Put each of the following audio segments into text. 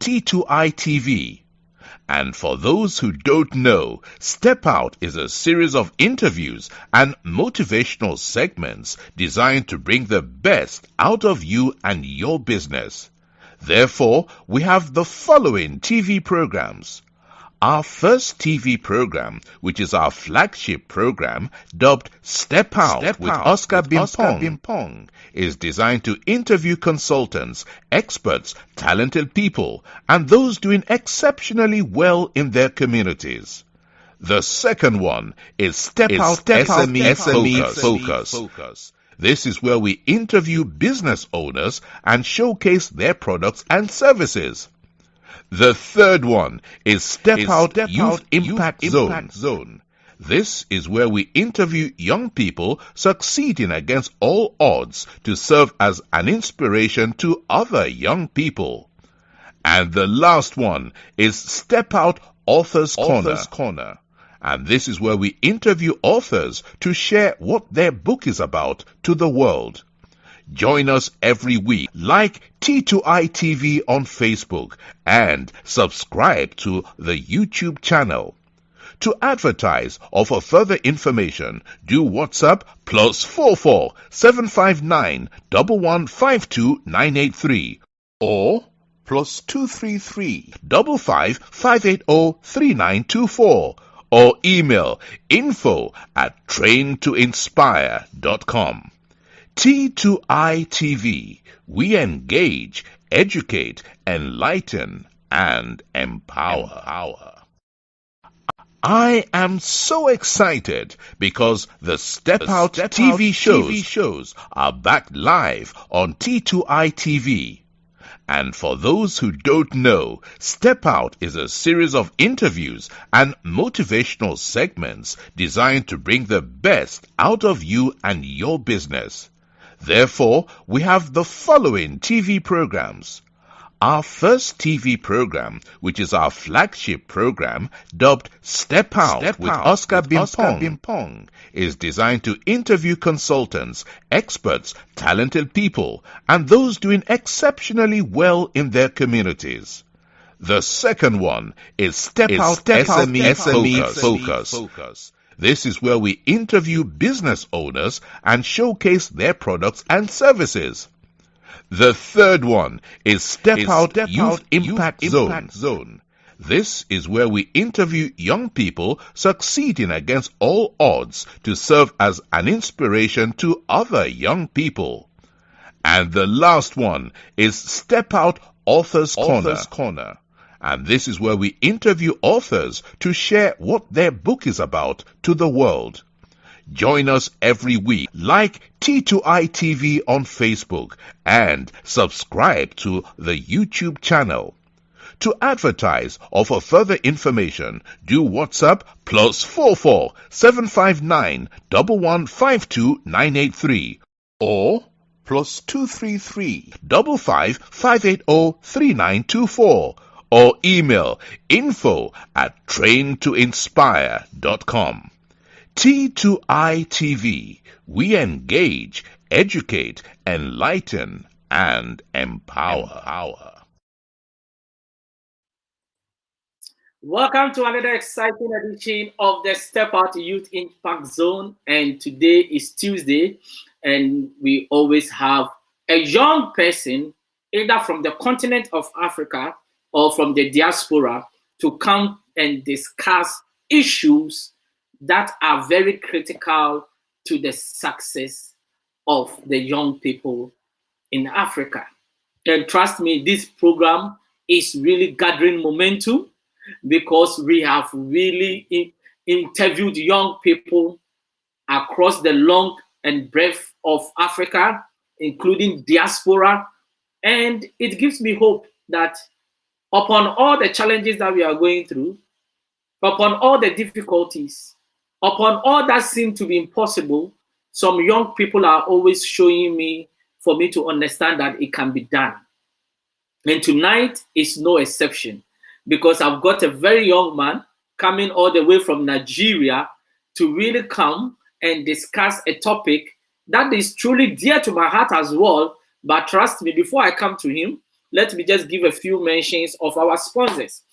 T2I TV. And for those who don't know, Step Out is a series of interviews and motivational segments designed to bring the best out of you and your business. Therefore, we have the following TV programs. Our first TV program, which is our flagship program, dubbed Step Out with Oscar Bimpong, is designed to interview consultants, experts, talented people, and those doing exceptionally well in their communities. The second one is Step Out SME Focus. This is where we interview business owners and showcase their products and services. The third one is Step Out Youth Impact Zone. This is where we interview young people succeeding against all odds to serve as an inspiration to other young people. And the last one is Step Out Authors Corner. And this is where we interview authors to share what their book is about to the world. Join us every week. Like T2I TV on Facebook and subscribe to the YouTube channel. To advertise or for further information, do WhatsApp +44 759 1152 983 or +233 55 580 3924 or email info@traintoinspire.com. T2I TV, we engage, educate, enlighten, and empower. I am so excited because the Step Out TV shows are back live on T2I TV. And for those who don't know, Step Out is a series of interviews and motivational segments designed to bring the best out of you and your business. Therefore, we have the following TV programs. Our first TV program, which is our flagship program, dubbed Step Out with Oscar Bimpong, is designed to interview consultants, experts, talented people, and those doing exceptionally well in their communities. The second one is Step Out SME Focus. This is where we interview business owners and showcase their products and services. The third one is Step Out Youth Impact Zone. This is where we interview young people succeeding against all odds to serve as an inspiration to other young people. And the last one is Step Out Authors Corner. And this is where we interview authors to share what their book is about to the world. Join us every week. Like T2I TV on Facebook and subscribe to the YouTube channel. To advertise or for further information, do WhatsApp +44 759 1152 983 or +233 55 580 3924 or email info@traintoinspire.com. T2I TV, we engage, educate, enlighten, and empower. Welcome to another exciting edition of the Step Out Youth Impact Zone. And today is Tuesday, and we always have a young person, either from the continent of Africa or from the diaspora, to come and discuss issues that are very critical to the success of the young people in Africa. And trust me, this program is really gathering momentum because we have really interviewed young people across the long and breadth of Africa, including diaspora. And it gives me hope that upon all the challenges that we are going through, upon all the difficulties, upon all that seem to be impossible, some young people are always showing me, for me to understand that it can be done. And tonight is no exception, because I've got a very young man coming all the way from Nigeria to really come and discuss a topic that is truly dear to my heart as well. But trust me, before I come to him, let me just give a few mentions of our sponsors.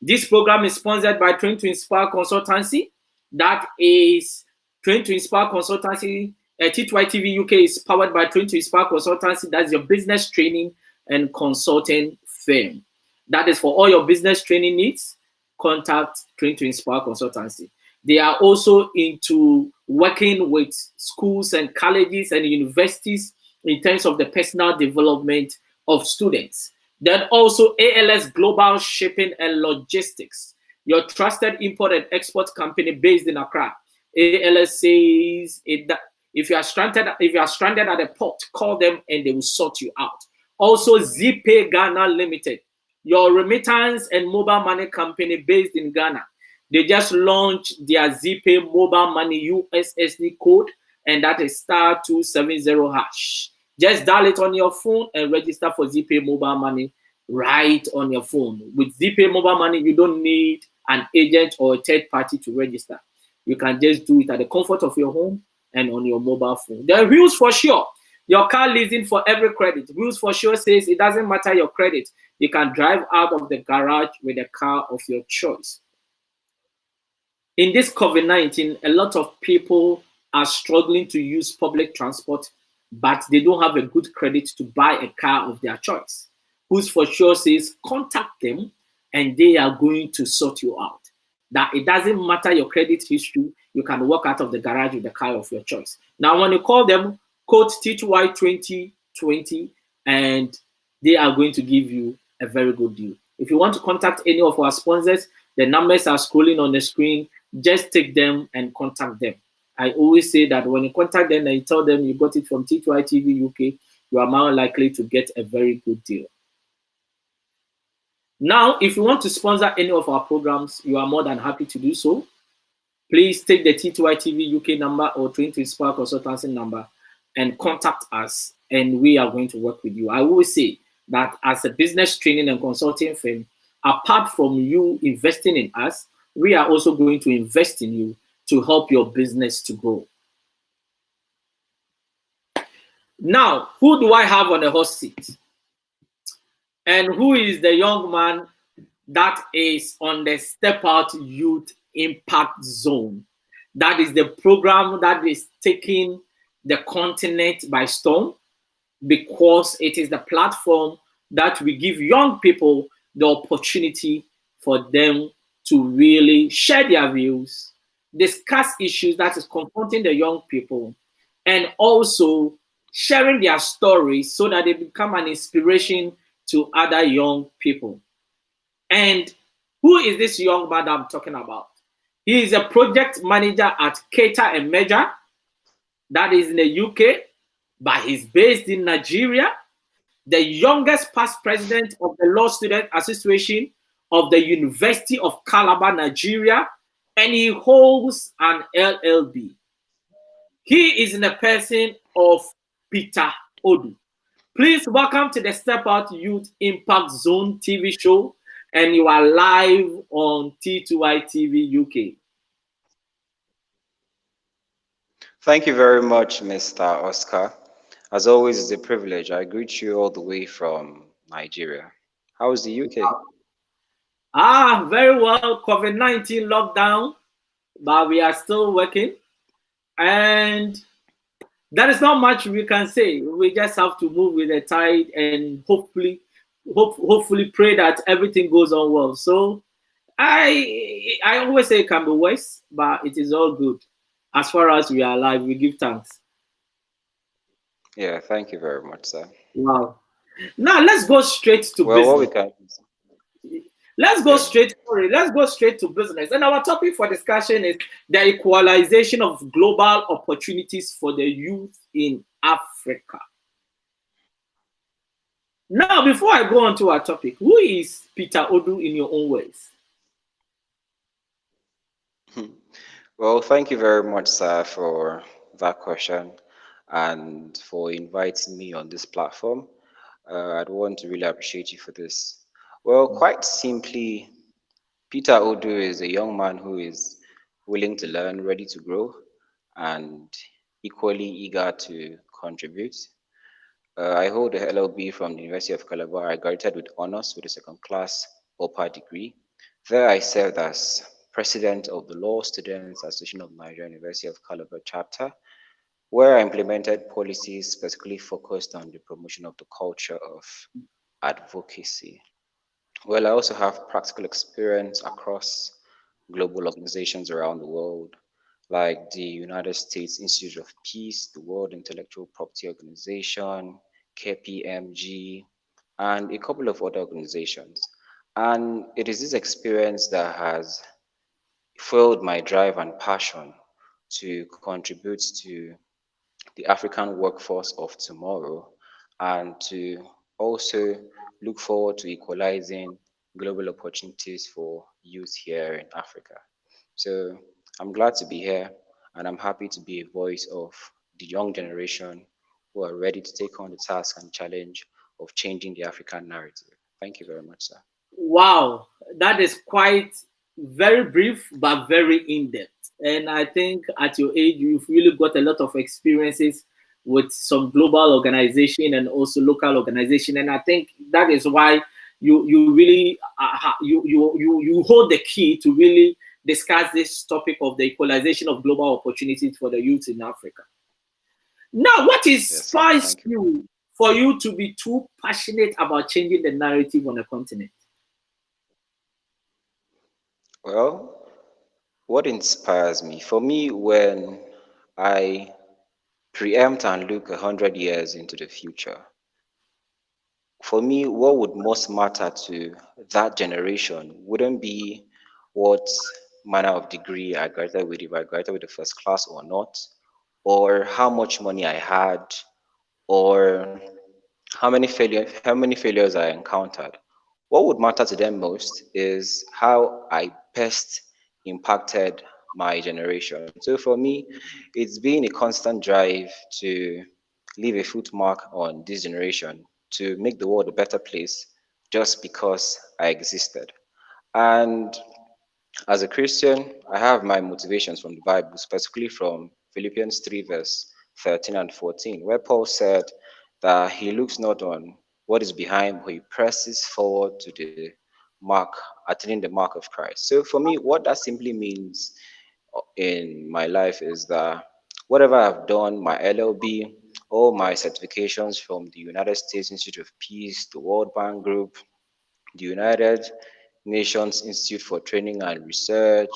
This program is sponsored by Train to Inspire Consultancy. That is Train to Inspire Consultancy. T2I TV UK is powered by Train to Inspire Consultancy. That's your business training and consulting firm. That is for all your business training needs. Contact Train to Inspire Consultancy. They are also into working with schools and colleges and universities in terms of the personal development of students. Then also ALS Global Shipping and Logistics, your trusted import and export company based in Accra. ALS says if you are stranded at a port, call them and they will sort you out. Also, ZPay Ghana Limited, your remittance and mobile money company based in Ghana. They just launched their ZPay mobile money USSD code, and that is *270#. Just dial it on your phone and register for ZPay mobile money right on your phone. With ZPay mobile money, you don't need an agent or a third party to register. You can just do it at the comfort of your home and on your mobile phone. There are rules for sure. Your car leasing for every credit. Rules for sure says it doesn't matter your credit. You can drive out of the garage with a car of your choice. In this COVID-19, a lot of people are struggling to use public transport, but they don't have a good credit to buy a car of their choice. Who's for sure says contact them and they are going to sort you out. That it doesn't matter your credit history, you can walk out of the garage with the car of your choice. Now, when you call them, quote T2Y 2020, and they are going to give you a very good deal. If you want to contact any of our sponsors, the numbers are scrolling on the screen. Just take them and contact them. I always say that when you contact them and you tell them you got it from T2I TV UK, you are more likely to get a very good deal. Now, if you want to sponsor any of our programs, you are more than happy to do so. Please take the T2I TV UK number or Train to Inspire Consultancy number and contact us, and we are going to work with you. I always say that as a business training and consulting firm, apart from you investing in us, we are also going to invest in you to help your business to grow. Now, who do I have on the hot seat? And who is the young man that is on the Step Out Youth Impact Zone? That is the program that is taking the continent by storm, because it is the platform that we give young people the opportunity for them to really share their views, discuss issues that is confronting the young people, and also sharing their stories so that they become an inspiration to other young people. And who is this young man that I'm talking about? He is a project manager at Cater and Measure, that is in the UK, but he's based in Nigeria, the youngest past president of the Law Student Association of the University of Calabar, Nigeria, and he holds an LLB. He is in the person of Peter Odu. Please welcome to the Step Out Youth Impact Zone TV show, and you are live on T2I TV UK. Thank you very much, Mr. Oscar. As always, it's a privilege. I greet you all the way from Nigeria. How is the UK? Very well. COVID-19 lockdown, but we are still working. And there is not much we can say. We just have to move with the tide and hopefully pray that everything goes on well. So I always say it can be worse, but it is all good. As far as we are alive, we give thanks. Yeah, thank you very much, sir. Wow. Now let's go straight to Well, business. what we can Let's go straight to business. And our topic for discussion is the equalization of global opportunities for the youth in Africa. Now, before I go on to our topic, who is Peter Odu in your own words? Well, thank you very much, sir, for that question and for inviting me on this platform. I'd want to really appreciate you for this. Well, quite simply, Peter Odu is a young man who is willing to learn, ready to grow, and equally eager to contribute. I hold a LLB from the University of Calabar. I graduated with honors with a second class upper degree. There, I served as president of the Law Students Association of Nigeria University of Calabar chapter, where I implemented policies specifically focused on the promotion of the culture of advocacy. Well, I also have practical experience across global organizations around the world, like the United States Institute of Peace, the World Intellectual Property Organization, KPMG, and a couple of other organizations. And it is this experience that has fueled my drive and passion to contribute to the African workforce of tomorrow and to also look forward to equalizing global opportunities for youth here in Africa. So I'm glad to be here and I'm happy to be a voice of the young generation who are ready to take on the task and challenge of changing the African narrative. Thank you very much, sir. Wow, that is quite very brief but very in depth. And I think at your age, you've really got a lot of experiences with some global organization and also local organization. And I think that is why you really you hold the key to really discuss this topic of the equalization of global opportunities for the youth in Africa. Now, what Yes, sir. inspires Thank you. you for you to be too passionate about changing the narrative on the continent? Well, what inspires me? For me, when I preempt and look 100 years into the future, for me, what would most matter to that generation wouldn't be what manner of degree I graduated with, if I graduated with the first class or not, or how much money I had, or how many failures I encountered. What would matter to them most is how I best impacted my generation. So for me, it's been a constant drive to leave a footmark on this generation, to make the world a better place just because I existed. And as a Christian, I have my motivations from the Bible, specifically from Philippians 3, verse 13 and 14, where Paul said that he looks not on what is behind, but he presses forward to the mark, attaining the mark of Christ. So for me, what that simply means in my life is that whatever I've done, my LLB, all my certifications from the United States Institute of Peace, the World Bank Group, the United Nations Institute for Training and Research,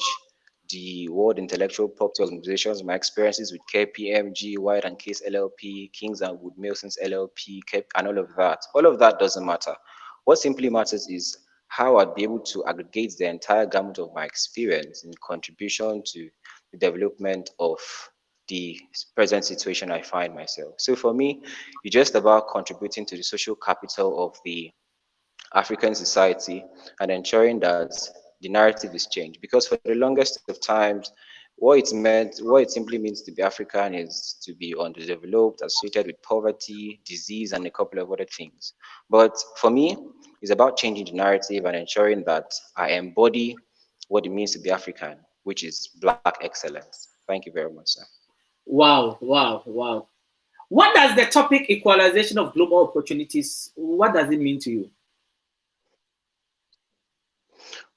the World Intellectual Property Organizations, my experiences with KPMG, White and Case LLP, Kings and Wood Milson's LLP, and all of that. All of that doesn't matter. What simply matters is how I'd be able to aggregate the entire gamut of my experience in contribution to the development of the present situation I find myself. So for me, it's just about contributing to the social capital of the African society and ensuring that the narrative is changed. Because for the longest of times, what it simply means to be African is to be underdeveloped, associated with poverty, disease, and a couple of other things. But for me, it's about changing the narrative and ensuring that I embody what it means to be African, which is Black excellence. Thank you very much, sir. Wow, wow, wow. What does the topic equalization of global opportunities, what does it mean to you?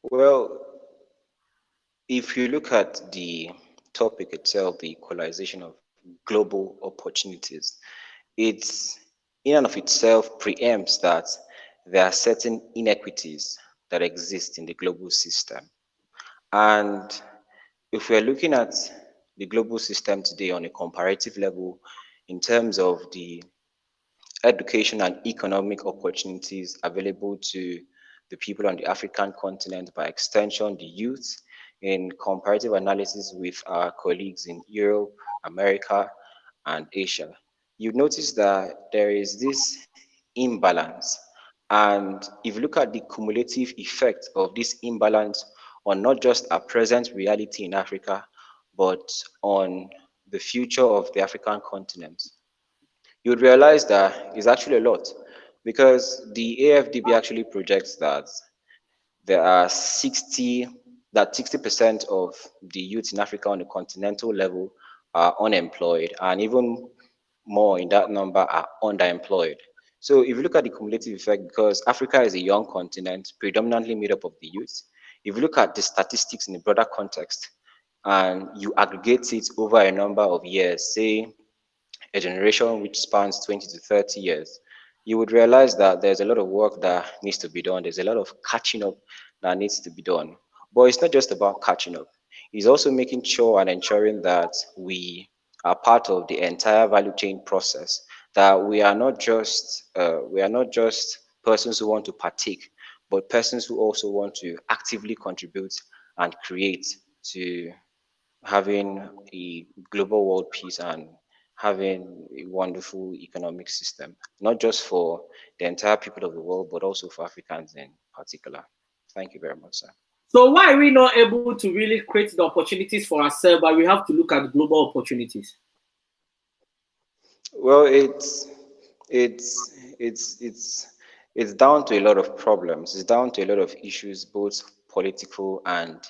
Well, if you look at the topic itself, the equalization of global opportunities, it's in and of itself preempts that there are certain inequities that exist in the global system. And if we're looking at the global system today on a comparative level, in terms of the education and economic opportunities available to the people on the African continent, by extension, the youth, in comparative analysis with our colleagues in Europe, America, and Asia. You notice that there is this imbalance. And if you look at the cumulative effect of this imbalance on not just our present reality in Africa, but on the future of the African continent, you would realize that it's actually a lot because the AFDB actually projects that there are 60% of the youth in Africa on the continental level are unemployed, and even more in that number are underemployed. So if you look at the cumulative effect, because Africa is a young continent, predominantly made up of the youth, if you look at the statistics in a broader context and you aggregate it over a number of years, say a generation which spans 20 to 30 years, you would realize that there's a lot of work that needs to be done. There's a lot of catching up that needs to be done. But it's not just about catching up. It's also making sure and ensuring that we are part of the entire value chain process. That we are not just persons who want to partake, but persons who also want to actively contribute and create to having a global world peace and having a wonderful economic system, not just for the entire people of the world, but also for Africans in particular. Thank you very much, sir. So why are we not able to really create the opportunities for ourselves, but we have to look at global opportunities? Well, it's it's it's it's down to a lot of problems. It's down to a lot of issues, both political and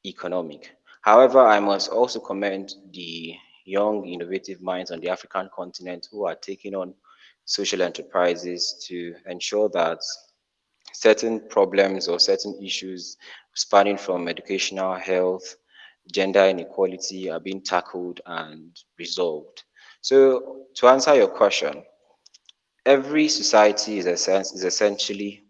economic. However, I must also commend the young, innovative minds on the African continent who are taking on social enterprises to ensure that certain problems or certain issues spanning from educational health, gender inequality are being tackled and resolved. So, to answer your question, every society is essentially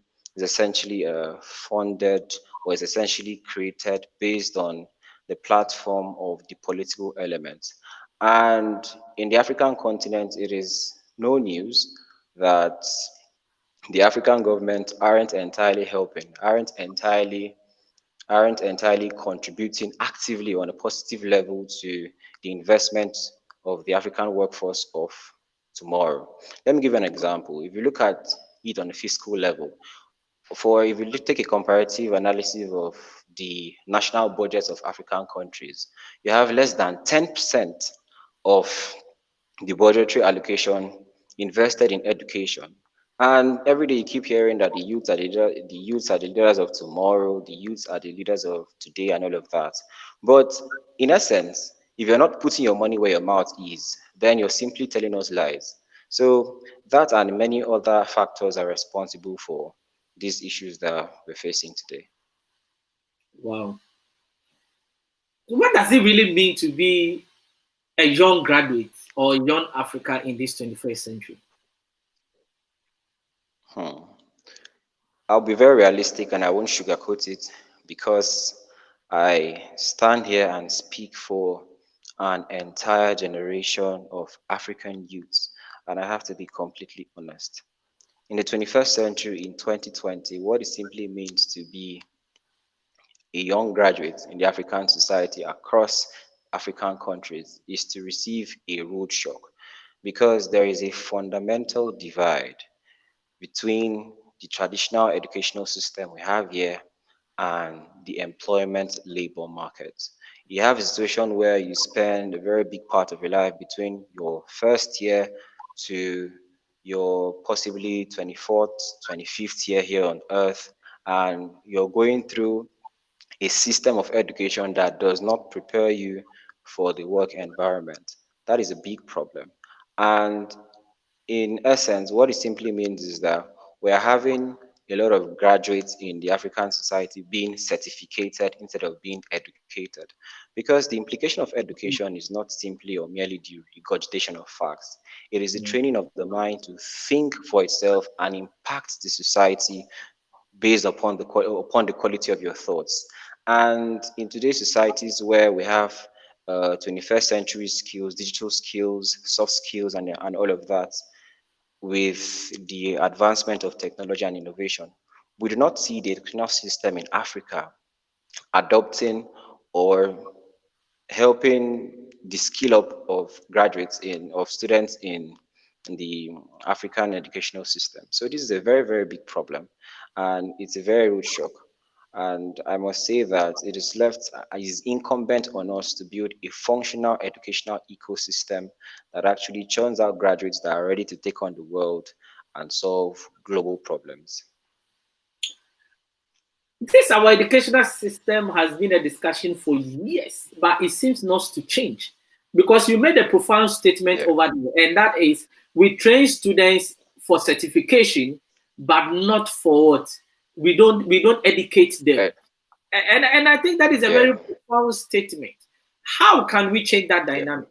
funded or is essentially created based on the platform of the political elements. And in the African continent, it is no news that the African government aren't entirely contributing actively on a positive level to the investment of the African workforce of tomorrow. Let me give you an example. If you look at it on a fiscal level, if you take a comparative analysis of the national budgets of African countries, you have less than 10% of the budgetary allocation invested in education. And every day you keep hearing that the youths are the leaders of tomorrow, the youths are the leaders of today, and all of that. But in essence, if you're not putting your money where your mouth is, then you're simply telling us lies. So that and many other factors are responsible for these issues that we're facing today. Wow. What does it really mean to be a young graduate or young Africa in this 21st century? Hmm. I'll be very realistic and I won't sugarcoat it because I stand here and speak for an entire generation of African youths, and I have to be completely honest. In the 21st century, in 2020, what it simply means to be a young graduate in the African society across African countries is to receive a road shock because there is a fundamental divide between the traditional educational system we have here and the employment labor market. You have a situation where you spend a very big part of your life between your first year to your possibly 24th, 25th year here on earth, and you're going through a system of education that does not prepare you for the work environment. That is a big problem. And in essence, what it simply means is that we are having a lot of graduates in the African society being certificated instead of being educated. Because the implication of education is not simply or merely the regurgitation of facts, it is the Mm. training of the mind to think for itself and impact the society based upon the quality of your thoughts. And in today's societies where we have 21st century skills, digital skills, soft skills, and all of that, with the advancement of technology and innovation, we do not see the educational system in Africa adopting or helping the skill up of students in the African educational system. So this is a very, very big problem and it's a very rude shock. And I must say that is incumbent on us to build a functional educational ecosystem that actually churns out graduates that are ready to take on the world and solve global problems. This our educational system has been a discussion for years, but it seems not to change. Because you made a profound statement Yeah. over there, and that is we train students for certification, but not for what we don't educate them. eh, And I think that is a yeah. very profound statement. How can we change that Yeah. dynamic?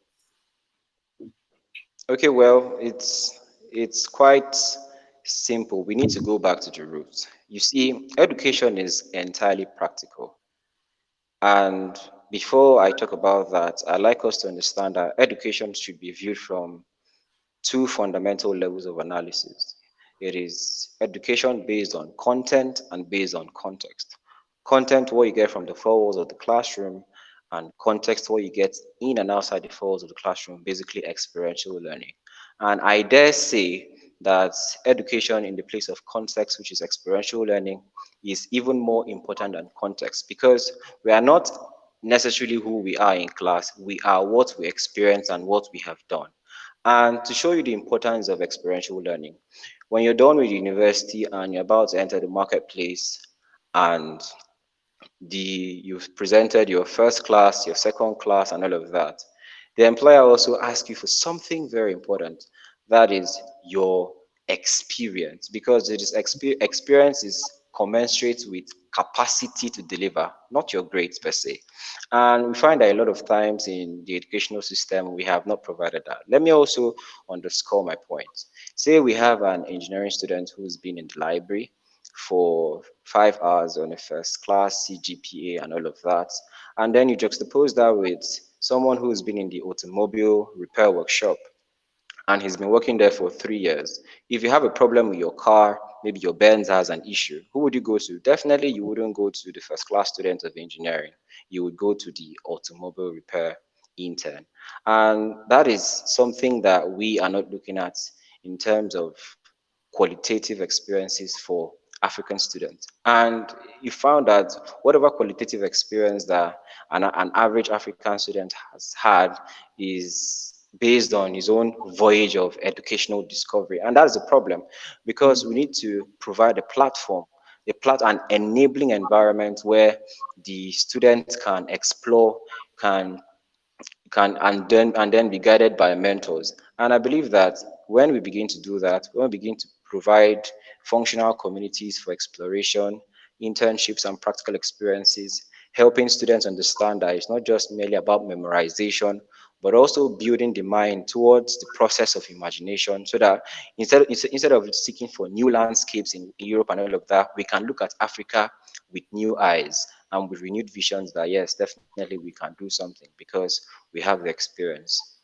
Okay, well, it's quite simple. We need to go back to the roots. You see, education is entirely practical. And before I talk about that, I'd like us to understand that education should be viewed from two fundamental levels of analysis. It is education based on content and based on context. Content, what you get from the four walls of the classroom, and context, what you get in and outside the four walls of the classroom, basically experiential learning. And I dare say that education in the place of context, which is experiential learning, is even more important than context because we are not necessarily who we are in class, we are what we experience and what we have done. And to show you the importance of experiential learning, when you're done with university and you're about to enter the marketplace and you've presented your first class, your second class, and all of that, the employer also asks you for something very important. That is your experience, because it is experience is commensurate with capacity to deliver, not your grades per se. And we find that a lot of times in the educational system, we have not provided that. Let me also underscore my point. Say we have an engineering student who's been in the library for 5 hours on a first class CGPA and all of that. And then you juxtapose that with someone who's been in the automobile repair workshop and he's been working there for 3 years. If you have a problem with your car, maybe your Benz has an issue, who would you go to? Definitely, you wouldn't go to the first class student of engineering. You would go to the automobile repair intern. And that is something that we are not looking at in terms of qualitative experiences for African students. And you found that whatever qualitative experience that an average African student has had is based on his own voyage of educational discovery. And that's the problem because we need to provide a platform, an enabling environment where the students can explore, can and then be guided by mentors. And I believe that when we begin to do that, when we begin to provide functional communities for exploration, internships, and practical experiences, helping students understand that it's not just merely about memorization, but also building the mind towards the process of imagination so that instead of seeking for new landscapes in Europe and all of that, we can look at Africa with new eyes and with renewed visions that yes, definitely we can do something because we have the experience.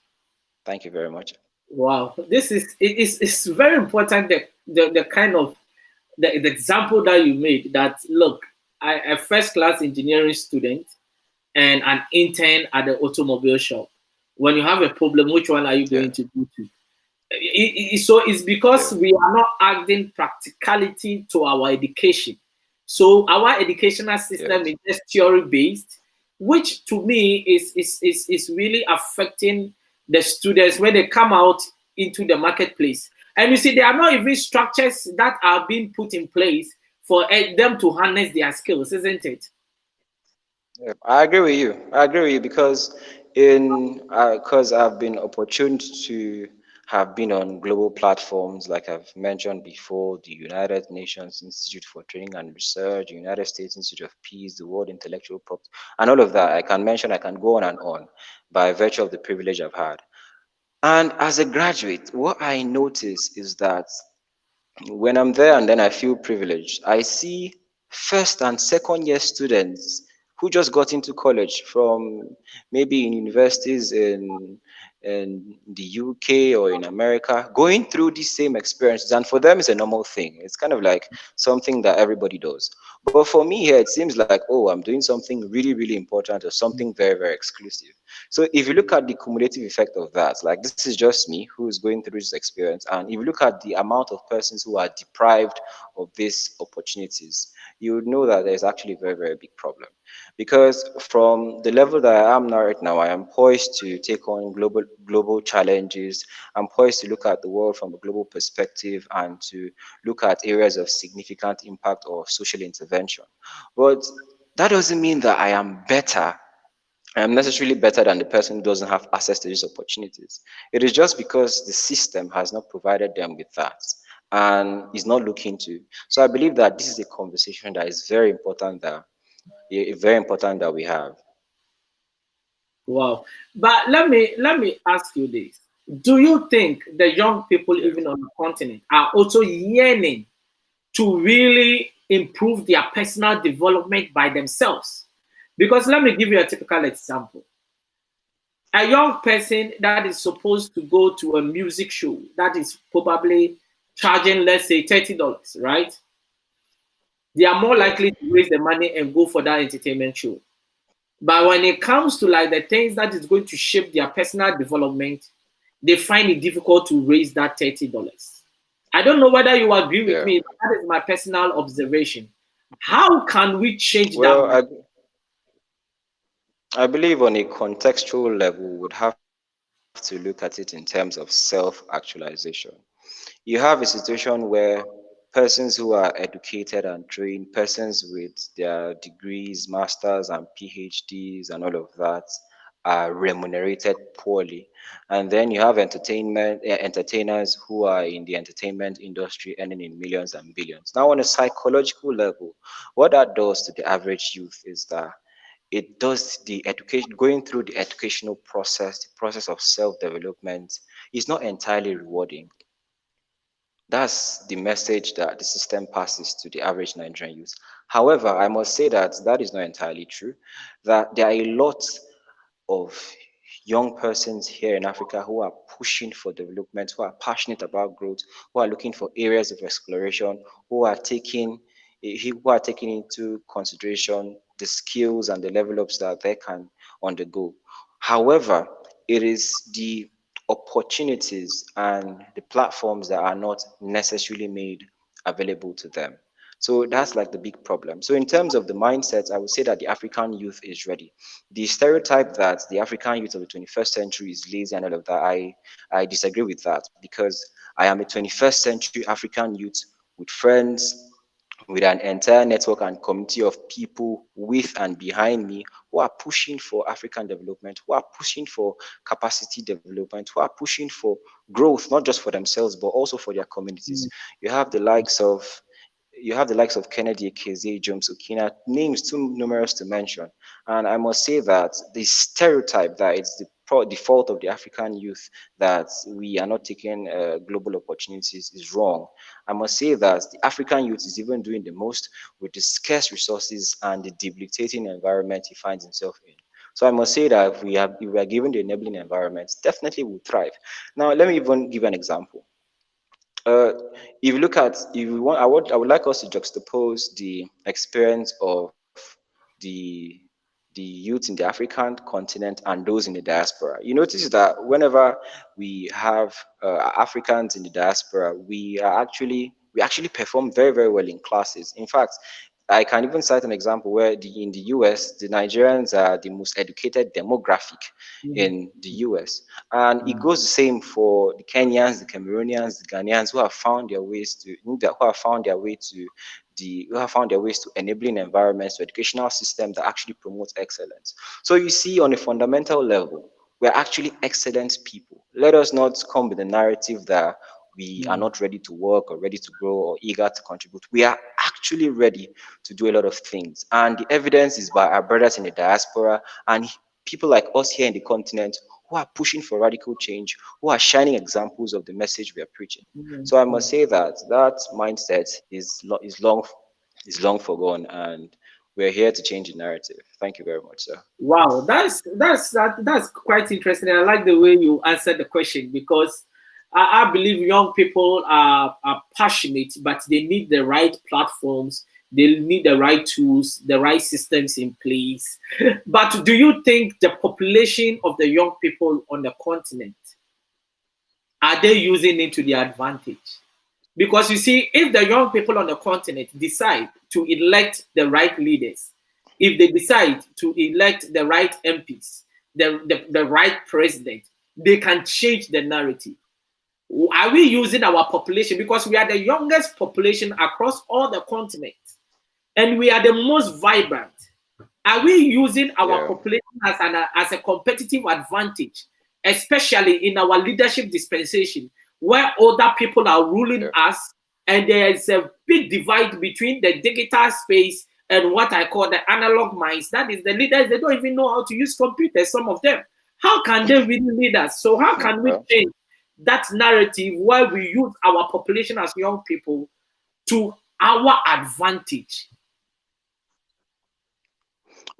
Thank you very much. Wow, this is it's very important the kind of the example that you made. That look, a first class engineering student and an intern at the automobile shop. When you have a problem, which one are you Yeah, going to go to? So it's because yeah, we are not adding practicality to our education. So our educational system yes. is just theory based, which to me is really affecting the students when they come out into the marketplace. And you see, there are not even structures that are being put in place for them to harness their skills, isn't it? Yeah, I agree with you. I agree with you because I've been opportuned to have been on global platforms like I've mentioned before, the United Nations Institute for Training and Research, the United States Institute of Peace, the World Intellectual Property, and all of that. I can go on and on by virtue of the privilege I've had. And as a graduate, what I notice is that when I'm there and then I feel privileged, I see first and second year students who just got into college from maybe in universities in the UK or in America going through these same experiences. And for them, it's a normal thing. It's kind of like something that everybody does. But for me here, it seems like, oh, I'm doing something really, really important or something very, very exclusive. So if you look at the cumulative effect of that, like this is just me who is going through this experience, and if you look at the amount of persons who are deprived of these opportunities, you would know that there's actually a very, very big problem. Because from the level that I am now right now, I am poised to take on global challenges. I'm poised to look at the world from a global perspective and to look at areas of significant impact or social intervention. But that doesn't mean that I am better I am necessarily better than the person who doesn't have access to these opportunities. It is just because the system has not provided them with that and is not looking to. So I believe that this is a conversation that is very important that we have. Wow. But let me ask you this. Do you think the young people Yeah. even on the continent are also yearning to really improve their personal development by themselves? Because let me give you a typical example. A young person that is supposed to go to a music show that is probably charging, let's say, $30, right? They are more Yeah. likely to raise the money and go for that entertainment show. But when it comes to like the things that is going to shape their personal development, they find it difficult to raise that $30. I don't know whether you agree with Yeah. me, but that is my personal observation. How can we change that? Well, I believe on a contextual level, we would have to look at it in terms of self actualization. You have a situation where persons who are educated and trained, persons with their degrees, masters, and PhDs, and all of that, are remunerated poorly. And then you have entertainers who are in the entertainment industry earning in millions and billions. Now, on a psychological level, what that does to the average youth is that it does the education going through the educational process, the process of self-development is not entirely rewarding. That's the message that the system passes to the average Nigerian youth. However, I must say that that is not entirely true, that there are a lot of young persons here in Africa who are pushing for development, who are passionate about growth, who are looking for areas of exploration, who are taking into consideration the skills and the level ups that they can undergo. However, it is the opportunities and the platforms that are not necessarily made available to them. So that's like the big problem. So in terms of the mindset, I would say that the African youth is ready. The stereotype that the African youth of the 21st century is lazy and all of that, I disagree with that because I am a 21st century African youth with friends, with an entire network and community of people with and behind me who are pushing for African development, who are pushing for capacity development, who are pushing for growth, not just for themselves, but also for their communities. Mm, You have the likes of you have the likes of Kennedy, Keze, James Okina, names too numerous to mention. And I must say that the stereotype that it's the fault of the African youth that we are not taking global opportunities is wrong. I must say that the African youth is even doing the most with the scarce resources and the debilitating environment he finds himself in. So I must say that if we are given the enabling environment, definitely we'll thrive. Now, let me even give an example. Uh, if you look at, if you want, I would like us to juxtapose the experience of the the youth in the African continent and those in the diaspora. You notice that whenever we have Africans in the diaspora, we actually perform very very well in classes. In fact, I can even cite an example where in the US, the Nigerians are the most educated demographic mm, in the US. And it goes the same for the Kenyans, the Cameroonians, the Ghanaians who have found their ways to who have found their way to who have found their ways to enabling environments, to educational systems that actually promote excellence. So you see, on a fundamental level, we're actually excellent people. Let us not come with the narrative that we are mm, not ready to work or ready to grow or eager to contribute. We are actually ready to do a lot of things. And the evidence is by our brothers in the diaspora and people like us here in the continent who are pushing for radical change, who are shining examples of the message we are preaching. mm, So I must mm. say that that mindset is long forgone, and we're here to change the narrative. Thank you very much, sir. Wow, that's quite interesting. I like the way you answered the question because I believe young people are passionate, but they need the right platforms, they need the right tools, the right systems in place. But do you think the population of the young people on the continent are they using it to their advantage? Because you see, if the young people on the continent decide to elect the right leaders, if they decide to elect the right MPs, the right president, they can change the narrative. Are we using our population? Because we are the youngest population across all the continents and we are the most vibrant. Are we using our Yeah. population as a competitive advantage, especially in our leadership dispensation, where other people are ruling Yeah. us, and there is a big divide between the digital space and what I call the analog minds? That is, the leaders, they don't even know how to use computers, some of them. How can they really lead us? So, how can we Well, change that narrative where we use our population as young people to our advantage?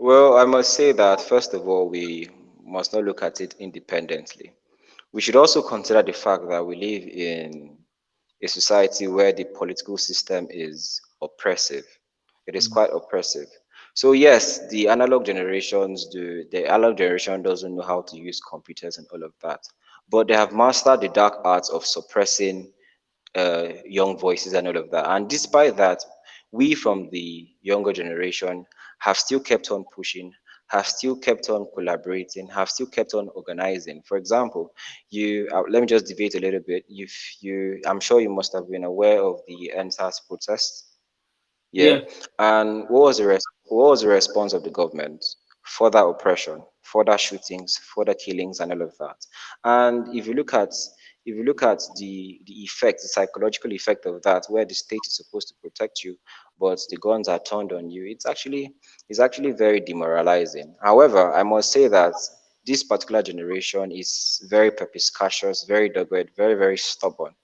well, I must say that first of all, we must not look at it independently. We should also consider the fact that we live in a society where the political system is oppressive. It is quite oppressive. So yes, the analog generation doesn't know how to use computers and all of that, but they have mastered the dark arts of suppressing young voices and all of that. And despite that, we from the younger generation have still kept on pushing, have still kept on collaborating, have still kept on organizing. For example, let me just deviate a little bit. I'm sure you must have been aware of the NSAS protests. Yeah. Yeah. And what was the response of the government? Further oppression, further shootings, further killings, and all of that. And if you look at the effect, the psychological effect of that, where the state is supposed to protect you, but the guns are turned on you, it's actually very demoralizing. However, I must say that this particular generation is very perspicacious, very dogged, very, very stubborn.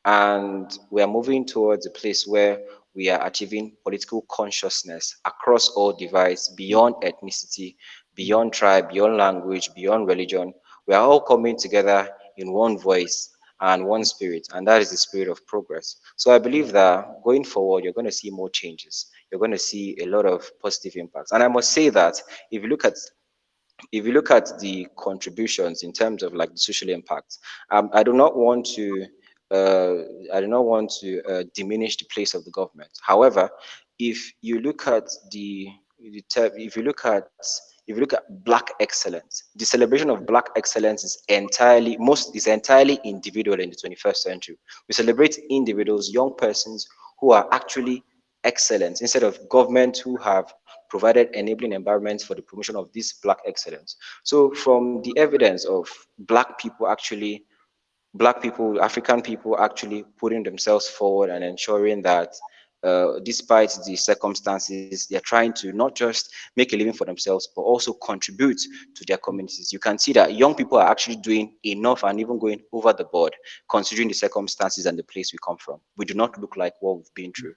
And we are moving towards a place where we are achieving political consciousness across all divides, beyond ethnicity, beyond tribe, beyond language, beyond religion. We are all coming together in one voice and one spirit, and that is the spirit of progress. So I believe that going forward, you're going to see more changes. You're going to see a lot of positive impacts. And I must say that if you look at if you look at the contributions in terms of like the social impact, I do not want to uh, diminish the place of the government. However, if you look at if you look at black excellence, the celebration of black excellence is entirely individual in the 21st century. We celebrate individuals, young persons who are actually excellent instead of government who have provided enabling environments for the promotion of this black excellence. So from the evidence of black people, African people actually putting themselves forward and ensuring that despite the circumstances, they're trying to not just make a living for themselves, but also contribute to their communities. You can see that young people are actually doing enough and even going over the board, considering the circumstances and the place we come from. We do not look like what we've been through.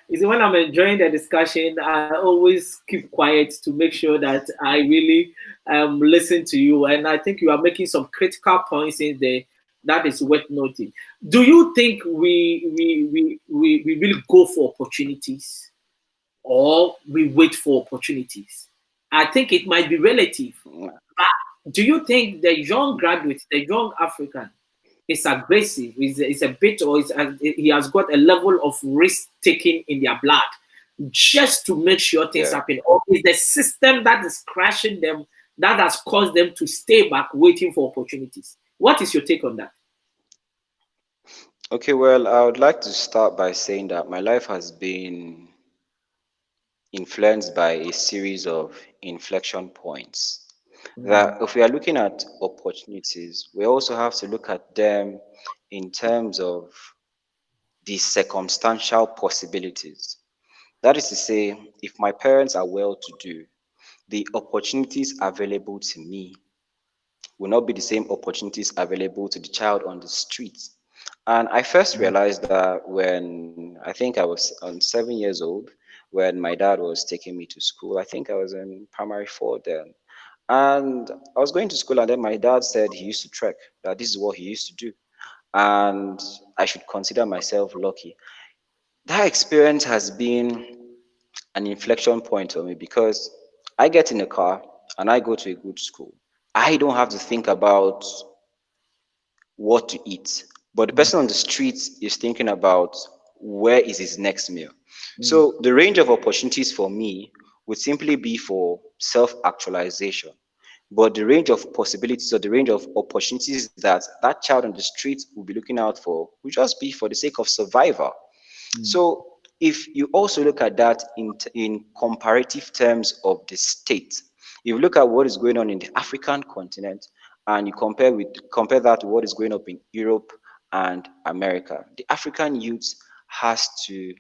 You see, when I'm enjoying the discussion, I always keep quiet to make sure that I really listen to you. And I think you are making some critical points in there that is worth noting. Do you think we will go for opportunities, or we wait for opportunities? I think it might be relative. But do you think the young graduate, the young African, is aggressive, is a bit, or he has got a level of risk taking in their blood just to make sure things Yeah. happen? Or is the system that is crashing them that has caused them to stay back waiting for opportunities? What is your take on that? Okay, well, I would like to start by saying that my life has been influenced by a series of inflection points. That if we are looking at opportunities, we also have to look at them in terms of the circumstantial possibilities. That is to say, if my parents are well to do, the opportunities available to me will not be the same opportunities available to the child on the streets. And I first realized that when I think I was on 7 years old, when my dad was taking me to school. I think I was in primary four then. And I was going to school, and then my dad said he used to trek, that this is what he used to do. And I should consider myself lucky. That experience has been an inflection point for me because I get in a car and I go to a good school. I don't have to think about what to eat. But the person on the street is thinking about where is his next meal. So the range of opportunities for me would simply be for self actualization. But the range of possibilities or the range of opportunities that that child on the street will be looking out for will just be for the sake of survival. So if you also look at that in comparative terms of the state, if you look at what is going on in the African continent and you compare that to what is going on in Europe and America, the African youth has to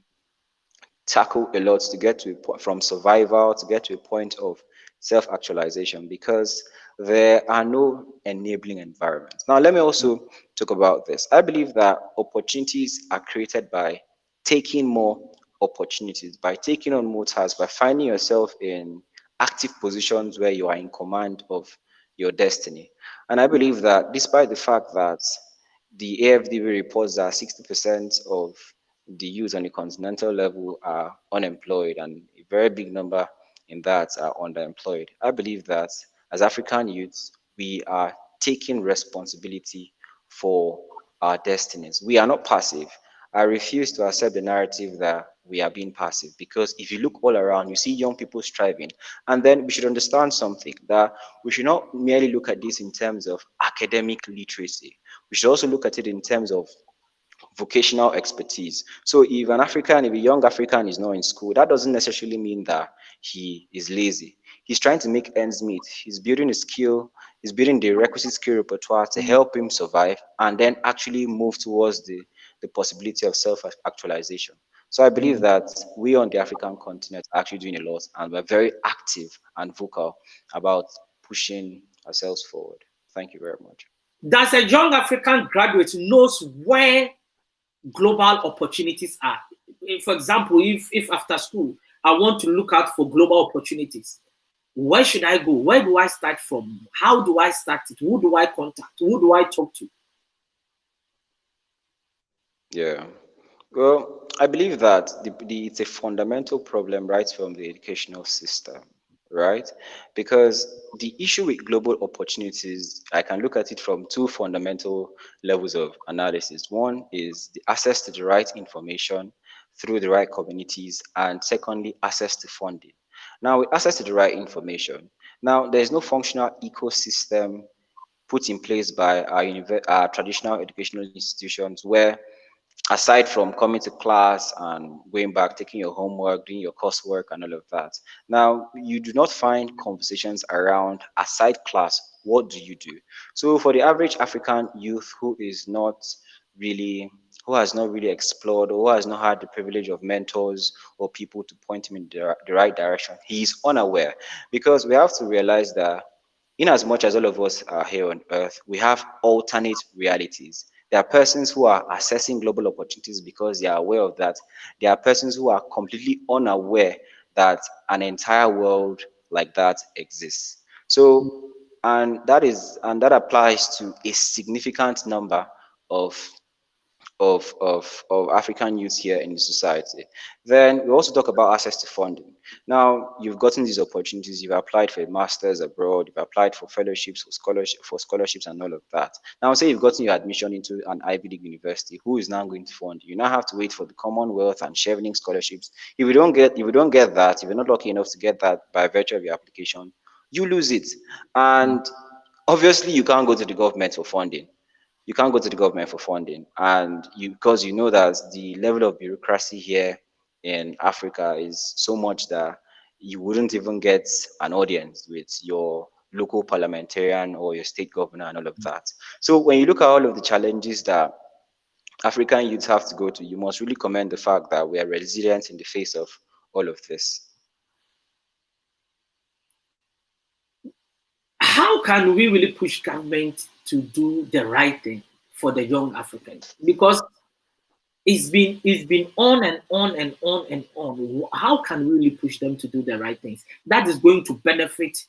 tackle a lot to get to a point from survival to get to a point of self-actualization because there are no enabling environments. Now, let me also talk about this. I believe that opportunities are created by taking more opportunities, by taking on more tasks, by finding yourself in active positions where you are in command of your destiny. And I believe that despite the fact that the AFDB reports that 60% of the youth on the continental level are unemployed, and a very big number in that are underemployed. I believe that as African youths, we are taking responsibility for our destinies. We are not passive. I refuse to accept the narrative that we are being passive because if you look all around, you see young people striving. And then we should understand something that we should not merely look at this in terms of academic literacy. We should also look at it in terms of vocational expertise. So if a young African is not in school, that doesn't necessarily mean that he is lazy. He's trying to make ends meet. He's building a skill, he's building the requisite skill repertoire to help him survive and then actually move towards the possibility of self-actualization. So I believe that we on the African continent are actually doing a lot and we're very active and vocal about pushing ourselves forward. Thank you very much. Does a young African graduate knows where global opportunities are? For example, if after school I want to look out for global opportunities, where should I go? Where do I start from? How do I start it? Who do I contact? Who do I talk to? Yeah. Well, I believe that it's a fundamental problem right from the educational system, right? Because the issue with global opportunities, I can look at it from two fundamental levels of analysis. One is the access to the right information through the right communities, and secondly, access to funding. Now, with access to the right information, now there's no functional ecosystem put in place by our traditional educational institutions where aside from coming to class and going back, taking your homework, doing your coursework, and all of that. Now, you do not find conversations around aside class, what do you do? So, for the average African youth really who has not really explored or who has not had the privilege of mentors or people to point him in the right direction, he is unaware because we have to realize that in as much as all of us are here on earth, we have alternate realities. There are persons who are assessing global opportunities because they are aware of that. There are persons who are completely unaware that an entire world like that exists. So, and that applies to a significant number of of African youth here in the society. Then we also talk about access to funding. Now, you've gotten these opportunities, you've applied for a master's abroad, you've applied for fellowships, for scholarships and all of that. Now, say you've gotten your admission into an Ivy League university, who is now going to fund you? You now have to wait for the Commonwealth and Chevening scholarships. If you don't get that, if you're not lucky enough to get that by virtue of your application, you lose it. And obviously you can't go to the government for funding, and because you know that the level of bureaucracy here in Africa is so much that you wouldn't even get an audience with your local parliamentarian or your state governor and all of that. So when you look at all of the challenges that African youths have to go to, you must really commend the fact that we are resilient in the face of all of this. How can we really push government to do the right thing for the young Africans? Because it's been on and on and on and on. How can we really push them to do the right things that is going to benefit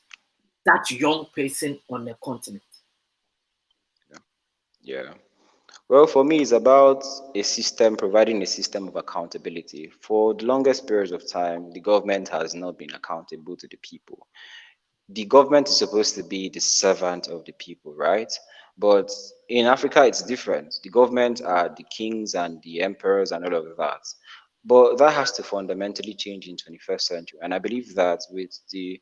that young person on the continent? Yeah. Well, for me, it's about providing a system of accountability. For the longest periods of time, the government has not been accountable to the people. The government is supposed to be the servant of the people, right? But in Africa, it's different. The government are the kings and the emperors and all of that. But that has to fundamentally change in 21st century. And I believe that with the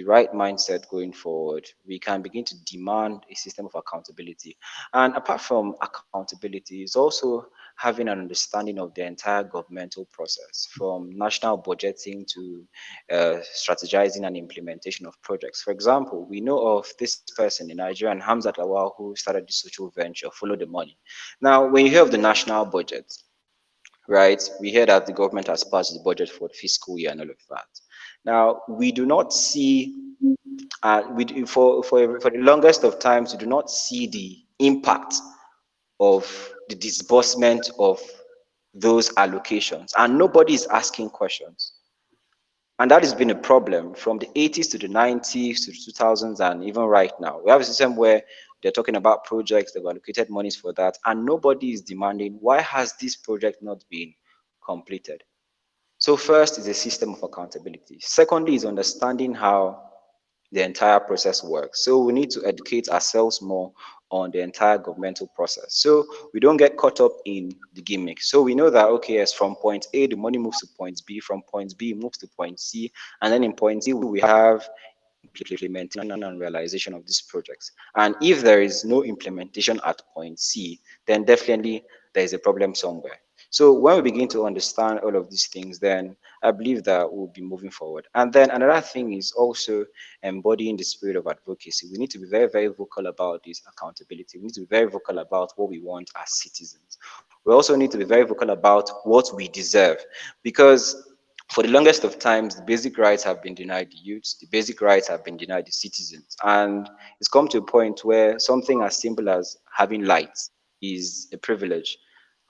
right mindset going forward, we can begin to demand a system of accountability. And apart from accountability, is also having an understanding of the entire governmental process, from national budgeting to strategizing and implementation of projects. For example, we know of this person in Nigeria, and Hamzat Lawal, who started the social venture, Follow the Money. Now, when you hear of the national budget, right, we hear that the government has passed the budget for the fiscal year and all of that. Now, we do not see for the longest of times, we do not see the impact of the disbursement of those allocations, and nobody is asking questions. And that has been a problem from the 80s to the 90s to the 2000s, and even right now. We have a system where they're talking about projects, they've allocated monies for that, and nobody is demanding, why has this project not been completed? So first is a system of accountability. Secondly is understanding how the entire process works. So we need to educate ourselves more on the entire governmental process, so we don't get caught up in the gimmick. So we know that, okay, yes, from point A the money moves to point B, from point B it moves to point C, and then in point C we have implementation and realization of these projects. And if there is no implementation at point C, then definitely there is a problem somewhere. So when we begin to understand all of these things, then I believe that we'll be moving forward. And then another thing is also embodying the spirit of advocacy. We need to be very, very vocal about this accountability. We need to be very vocal about what we want as citizens. We also need to be very vocal about what we deserve, because for the longest of times, the basic rights have been denied the youths, the basic rights have been denied the citizens. And it's come to a point where something as simple as having light is a privilege.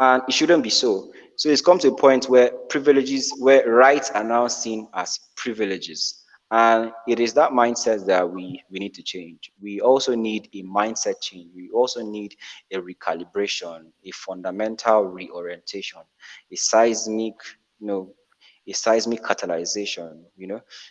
And it shouldn't be so. So it's come to a point where where rights are now seen as privileges. And it is that mindset that we need to change. We also need a mindset change. We also need a recalibration, a fundamental reorientation, a seismic, you know, a seismic catalyzation,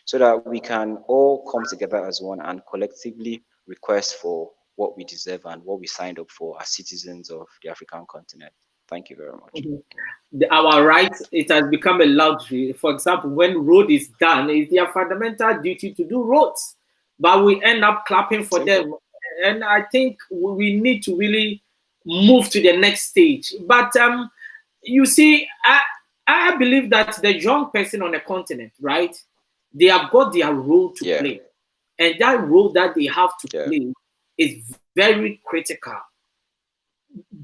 so that we can all come together as one and collectively request for what we deserve and what we signed up for as citizens of the African continent. Thank you very much. Our rights, it has become a luxury. For example, when road is done, it's their fundamental duty to do roads, but we end up clapping for Simple. them. And I think we need to really move to the next stage. But you see, I believe that the young person on the continent, right, they have got their role to Yeah. play, and that role that they have to Yeah. play is very critical.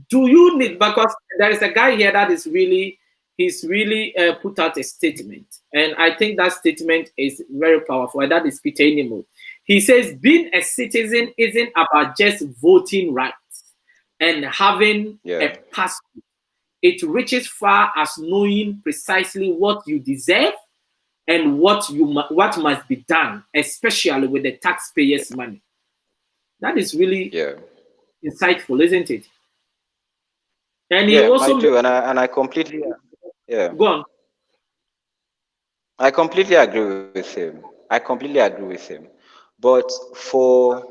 Do you need, because there is a guy here that is really, he's really put out a statement, and I think that statement is very powerful, and that is Peter Inimo. He says being a citizen isn't about just voting rights and having Yeah. a passport. It reaches far as knowing precisely what you deserve and what must be done, especially with the taxpayers' money. That is really Yeah. insightful, isn't it? And he Yeah, I also do. And I completely, yeah. go on. I completely agree with him. I completely agree with him. But for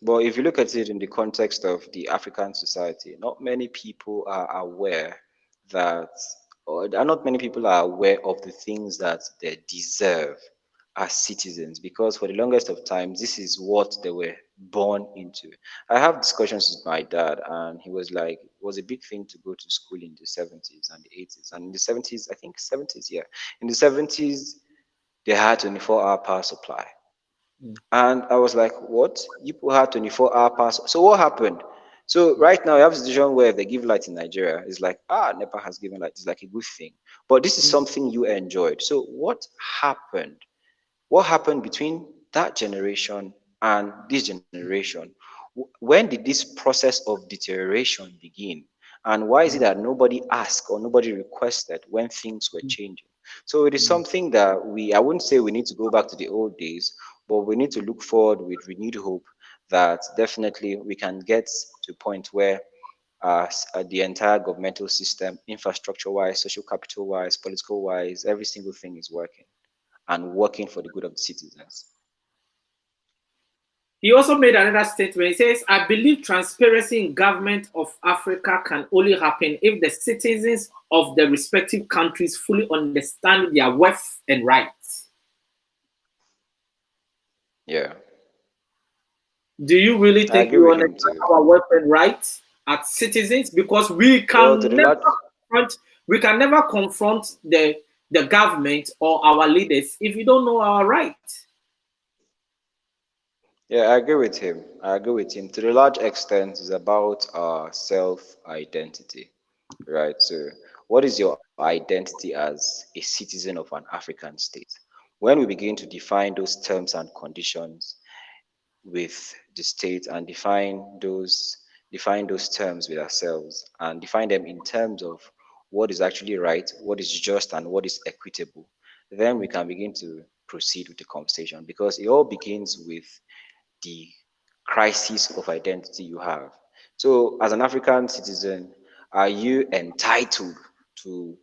but if you look at it in the context of the African society, not many people are aware that, or not many people are aware of the things that they deserve as citizens, because for the longest of times, this is what they were born into. I have discussions with my dad, and he was like, it was a big thing to go to school in the 70s and the 80s. And in the 70s, I think 70s, yeah. In the 70s, they had 24-hour power supply. And I was like, what? You people had 24-hour pass. So what happened? So right now you have a situation where they give light in Nigeria. It's like, NEPA has given light. It's like a good thing. But this is something you enjoyed. So what happened? What happened between that generation and this generation? When did this process of deterioration begin? And why is it that nobody asked or nobody requested when things were changing? So it is something that I wouldn't say we need to go back to the old days, but we need to look forward with renewed hope that definitely we can get to a point where the entire governmental system, infrastructure wise, social capital wise, political wise, every single thing is working and working for the good of the citizens. He also made another statement. He says, I believe transparency in government of Africa can only happen if the citizens of the respective countries fully understand their worth and rights. Yeah. Do you really I think agree we with him understand too. our worth and rights as citizens? Because we Well, to can the never large, confront we can never confront the government or our leaders if we don't know our rights. Yeah, I agree with him. I agree with him. To the large extent, it's about our self identity, right? So, what is your identity as a citizen of an African state? When we begin to define those terms and conditions with the state and define those terms with ourselves and define them in terms of what is actually right, what is just, and what is equitable, then we can begin to proceed with the conversation because it all begins with the crisis of identity you have. So, as an African citizen, are you entitled to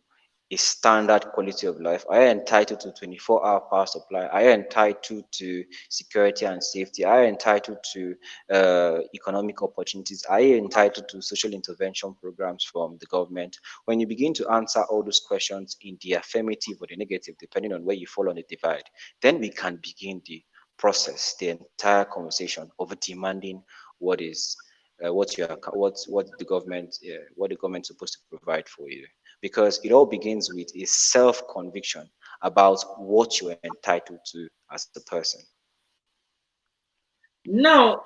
a standard quality of life? Are you entitled to 24-hour power supply? Are you entitled to security and safety? Are you entitled to economic opportunities? Are you entitled to social intervention programs from the government? When you begin to answer all those questions in the affirmative or the negative, depending on where you fall on the divide, then we can begin the entire conversation of demanding what is what the government is supposed to provide for you, because it all begins with a self conviction about what you're entitled to as a person. Now,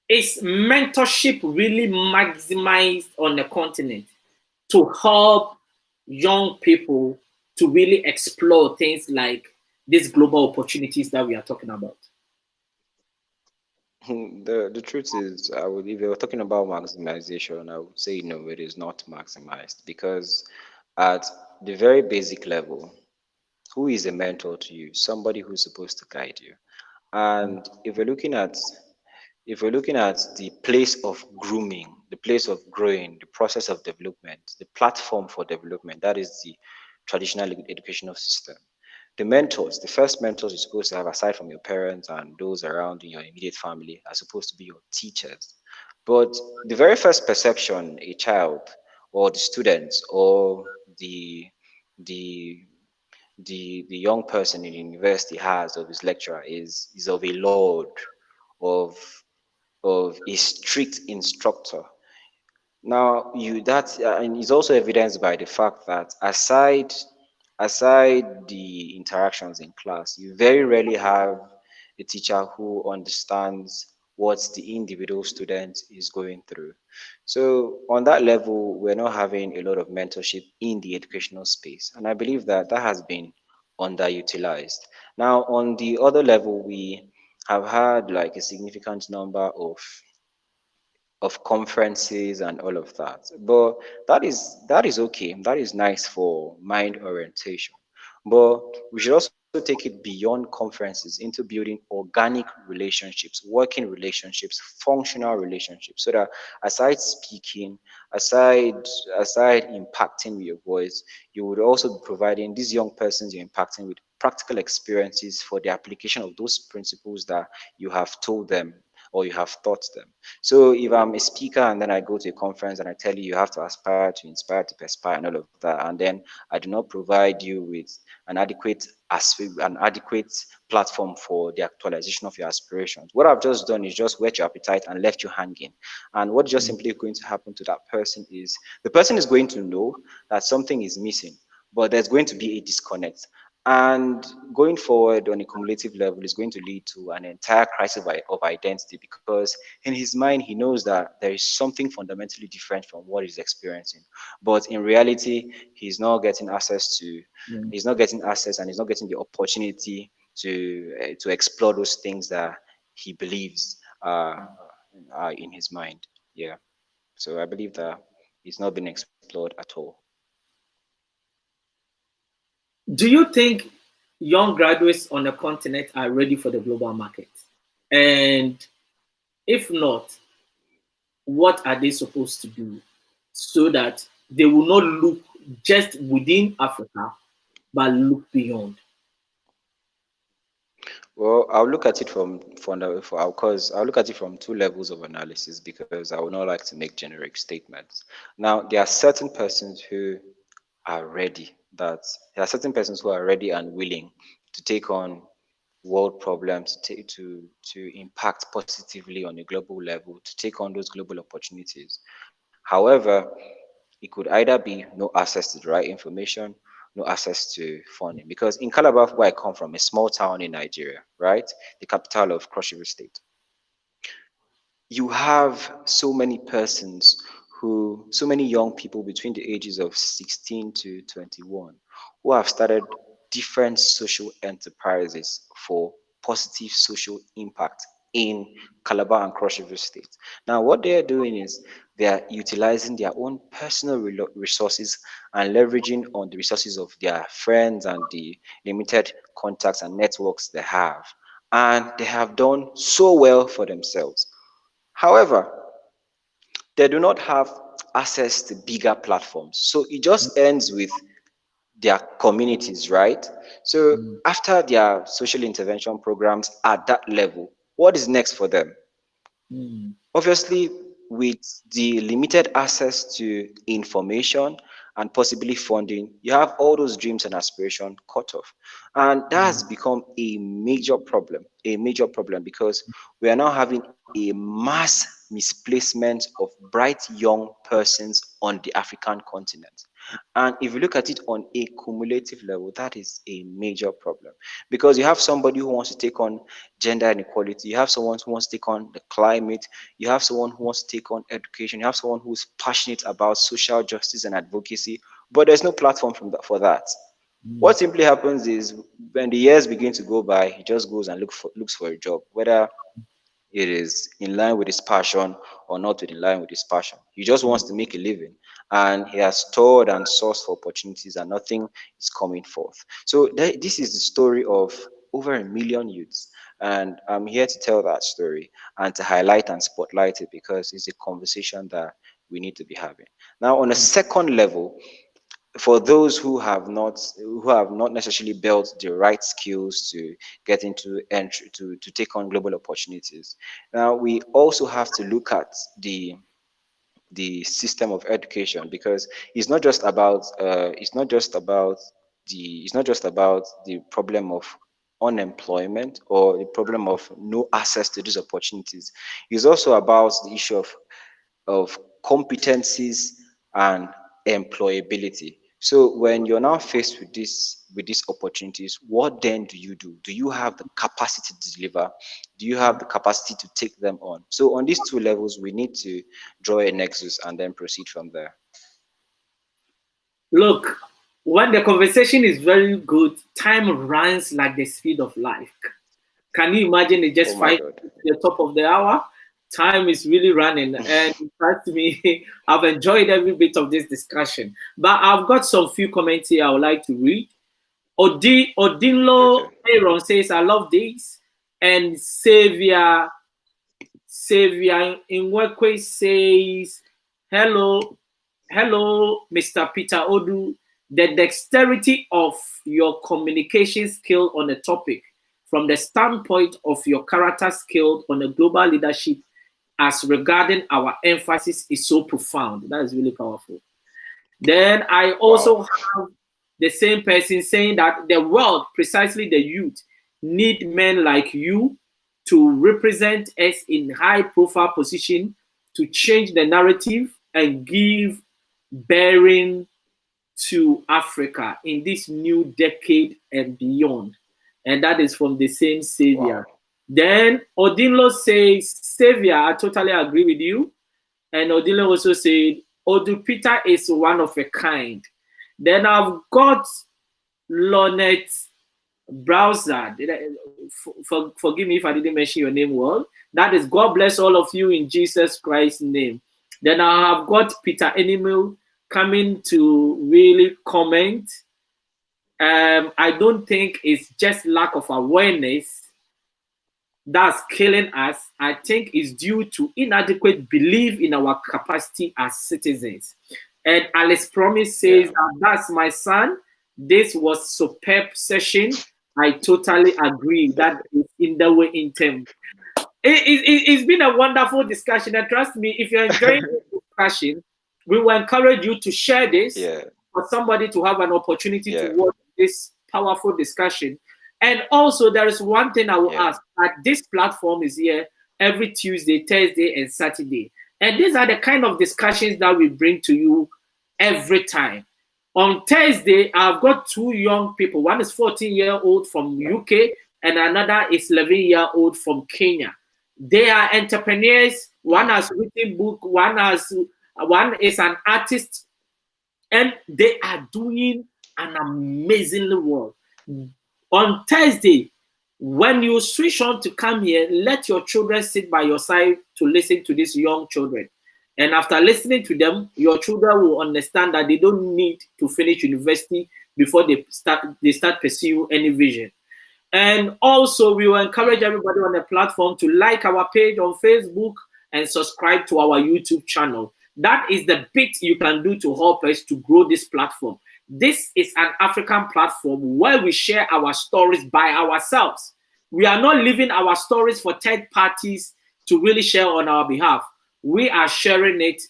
is mentorship really maximized on the continent to help young people to really explore things like these global opportunities that we are talking about? The truth is, I would if you're talking about maximization, I would say no, it is not maximized because at the very basic level, who is a mentor to you? Somebody who's supposed to guide you. And if we're looking at the place of grooming, the place of growing, the process of development, the platform for development, that is the traditional educational system. The first mentors you're supposed to have, aside from your parents and those around in your immediate family, are supposed to be your teachers. But the very first perception a child or the students or the the young person in university has of his lecturer is of a lord, of of a strict instructor. Now, you that and it's also evidenced by the fact that aside the interactions in class, you very rarely have a teacher who understands what the individual student is going through. So, on that level, we're not having a lot of mentorship in the educational space, and I believe that that has been underutilized. Now, on the other level, we have had like a significant number of conferences and all of that. But that is okay. That is nice for mind orientation. But we should also take it beyond conferences into building organic relationships, working relationships, functional relationships, so that aside speaking, aside aside impacting with your voice, you would also be providing these young persons you're impacting with practical experiences for the application of those principles that you have told them or you have taught them. So if I'm a speaker and then I go to a conference and I tell you you have to aspire to inspire to perspire and all of that, and then I do not provide you with an adequate an adequate platform for the actualization of your aspirations. What I've just done is just whet your appetite and left you hanging. And what's just simply going to happen to that person is the person is going to know that something is missing, but there's going to be a disconnect. And going forward on a cumulative level is going to lead to an entire crisis of identity because in his mind he knows that there is something fundamentally different from what he's experiencing. But in reality, Mm. he's not getting access and he's not getting the opportunity to explore those things that he believes are in his mind. Yeah. So I believe that it's not been explored at all. Do you think young graduates on the continent are ready for the global market? And if not, what are they supposed to do so that they will not look just within Africa, but look beyond? Well, I'll look at it from two levels of analysis because I would not like to make generic statements. Now, there are certain persons who are ready and willing to take on world problems, to impact positively on a global level, to take on those global opportunities. However, It could either be no access to the right information, no access to funding. Because in Calabar, where I come from, a small town in Nigeria, right, the capital of Cross River State, you have so many persons so many young people between the ages of 16 to 21 who have started different social enterprises for positive social impact in Calabar and Cross River State. Now, what they are doing is they are utilizing their own personal resources and leveraging on the resources of their friends and the limited contacts and networks they have. And they have done so well for themselves. However, they do not have access to bigger platforms. So it just ends with their communities, right? So Mm, after their social intervention programs at that level, what is next for them? mm, Obviously, with the limited access to information and possibly funding, you have all those dreams and aspirations cut off. And that has mm, become a major problem because we are now having a mass misplacement of bright young persons on the African continent. And if you look at it on a cumulative level, that is a major problem because you have somebody who wants to take on gender inequality, you have someone who wants to take on the climate, you have someone who wants to take on education, you have someone who's passionate about social justice and advocacy, but there's no platform for that. mm, What simply happens is when the years begin to go by, he just goes and looks for a job, whether it is in line with his passion or not in line with his passion. He just wants to make a living and he has stored and sourced for opportunities and nothing is coming forth. So this is the story of over a million youths. And I'm here to tell that story and to highlight and spotlight it because it's a conversation that we need to be having. Now, on a second level, for those who have not necessarily built the right skills to get into entry to take on global opportunities. Now we also have to look at the system of education because it's not just about the problem of unemployment or the problem of no access to these opportunities. It's also about the issue of competencies and employability. So when you're now faced with these opportunities, what then do you do? Do you have the capacity to deliver? Do you have the capacity to take them on? So on these two levels, we need to draw a nexus and then proceed from there. Look, when the conversation is very good, time runs like the speed of light. Can you imagine it Oh just my five God. minutes to the top of the hour? Time is really running. And trust me, I've enjoyed every bit of this discussion. But I've got some few comments here I would like to read. Odinlo Okay. Aaron says, I love this. And Xavier Inwekwe says, hello, Mr. Peter Odu. The dexterity of your communication skill on a topic from the standpoint of your character skill on a global leadership as regarding our emphasis is so profound. That is really powerful. Then I also Wow. have the same person saying that the world, precisely the youth, need men like you to represent us in high profile position to change the narrative and give bearing to Africa in this new decade and beyond. And that is from the same Savior. Wow. Then Odinlo says, Savior, I totally agree with you. And Odile also said, Odu Peter is one of a kind. Then I've got Lonet Browser. Forgive me if I didn't mention your name well. That is God bless all of you in Jesus Christ's name. Then I have got Peter Animal coming to really comment. I don't think it's just lack of awareness that's killing us. I think is due to inadequate belief in our capacity as citizens. And Alice Promise says Yeah. that that's my son. This was superb session. I totally agree. That is in the way in term. It's been a wonderful discussion. And trust me, if you're enjoying this discussion, we will encourage you to share this Yeah. for somebody to have an opportunity to Yeah. watch this powerful discussion. And also, there is one thing I will Yeah. ask that this platform is here every Tuesday, Thursday, and Saturday. And these are the kind of discussions that we bring to you every time. On Thursday, I've got two young people. One is 14-year-old from UK and another is 11-year-old from Kenya. They are entrepreneurs. One has written book. One is an artist, and they are doing an amazing work. On Thursday, when you switch on to come here, let your children sit by your side to listen to these young children. And after listening to them, your children will understand that they don't need to finish university before they start pursue any vision. And also, we will encourage everybody on the platform to like our page on Facebook and subscribe to our YouTube channel. That is the bit you can do to help us to grow this platform. This is an African platform where we share our stories by ourselves. We are not leaving our stories for third parties to really share on our behalf. We are sharing it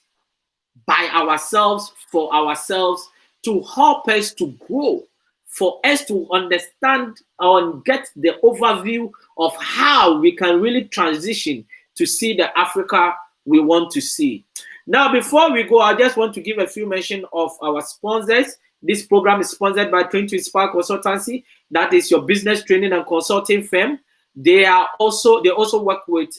by ourselves, for ourselves, to help us to grow, for us to understand and get the overview of how we can really transition to see the Africa we want to see. Now, before we go, I just want to give a few mention of our sponsors. This program is sponsored by 20 Inspire Consultancy. That is your business training and consulting firm. They also work with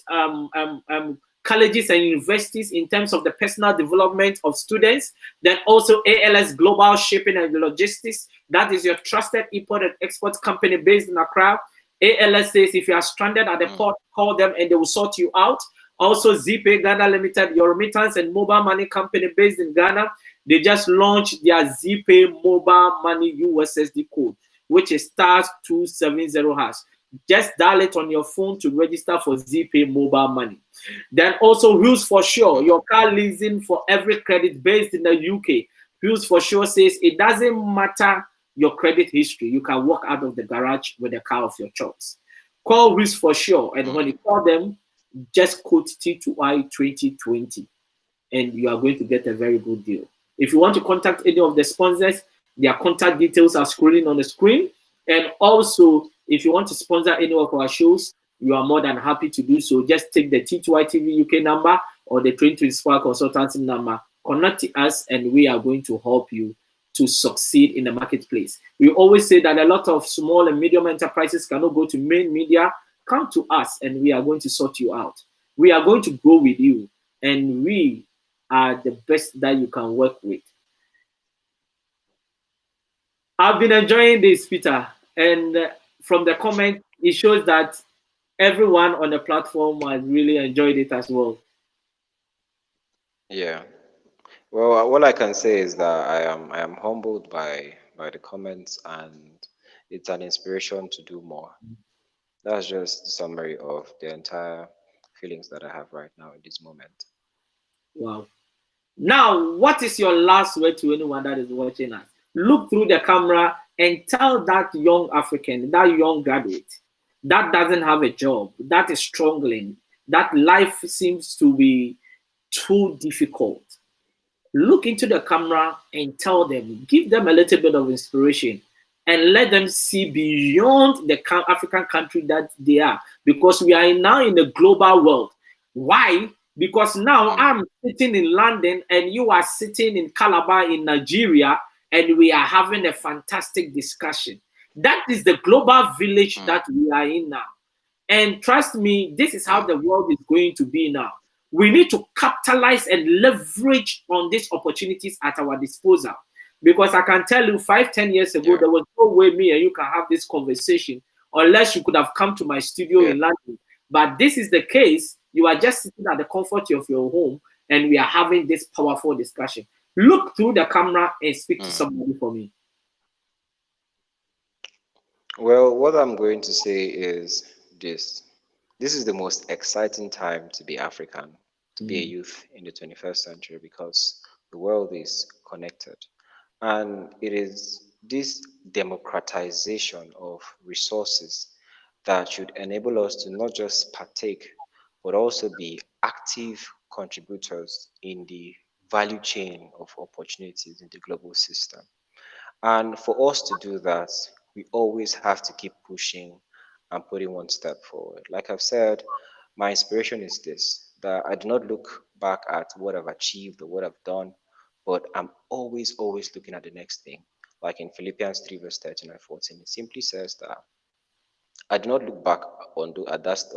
colleges and universities in terms of the personal development of students. Then also ALS Global Shipping and Logistics. That is your trusted import and export company based in Accra. ALS says if you are stranded at the port, call them and they will sort you out. Also, ZPay Ghana Limited, your remittance and mobile money company based in Ghana. They just launched their ZPay mobile money USSD code, which is *270#. Just dial it on your phone to register for ZPay mobile money. Then also Wheels for Sure, your car leasing for every credit based in the UK. Wheels for Sure says it doesn't matter your credit history. You can walk out of the garage with a car of your choice. Call Wheels for Sure, and when you call them, just quote T2I 2020 and you are going to get a very good deal. If you want to contact any of the sponsors, their contact details are scrolling on the screen. And also, if you want to sponsor any of our shows, you are more than happy to do so. Just take the T2I TV UK number or the 20 Inspire Consultancy number, connect to us, and we are going to help you to succeed in the marketplace. We always say that a lot of small and medium enterprises cannot go to main media. Come to us and we are going to sort you out. We are going to grow with you, and we are the best that you can work with. I've been enjoying this, Peter, and from the comment, it shows that everyone on the platform has really enjoyed it as well. Yeah. Well, what I can say is that I am humbled by the comments, and it's an inspiration to do more. That's just the summary of the entire feelings that I have right now in this moment. Wow. Now, what is your last word to anyone that is watching us? Look through the camera and tell that young African, that young graduate, that doesn't have a job, that is struggling, that life seems to be too difficult. Look into the camera and tell them, give them a little bit of inspiration and let them see beyond the African country that they are, because we are now in a global world. Why? Because now I'm sitting in London and you are sitting in Calabar in Nigeria, and we are having a fantastic discussion. That is the global village that we are in now. And trust me, this is how the world is going to be now. We need to capitalize and leverage on these opportunities at our disposal. Because I can tell you, 5, 10 years ago, there was no way me and you can have this conversation unless you could have come to my studio in London. But this is the case. You are just sitting at the comfort of your home, and we are having this powerful discussion. Look through the camera and speak to somebody for me. Well, what I'm going to say is this. This is the most exciting time to be African, to be a youth in the 21st century, because the world is connected. And it is this democratization of resources that should enable us to not just partake, but also be active contributors in the value chain of opportunities in the global system. And for us to do that, we always have to keep pushing and putting one step forward. Like I've said, my inspiration is this, that I do not look back at what I've achieved or what I've done, but I'm always looking at the next thing. Like in Philippians 3, verse 13 and 14, it simply says that I do not look back on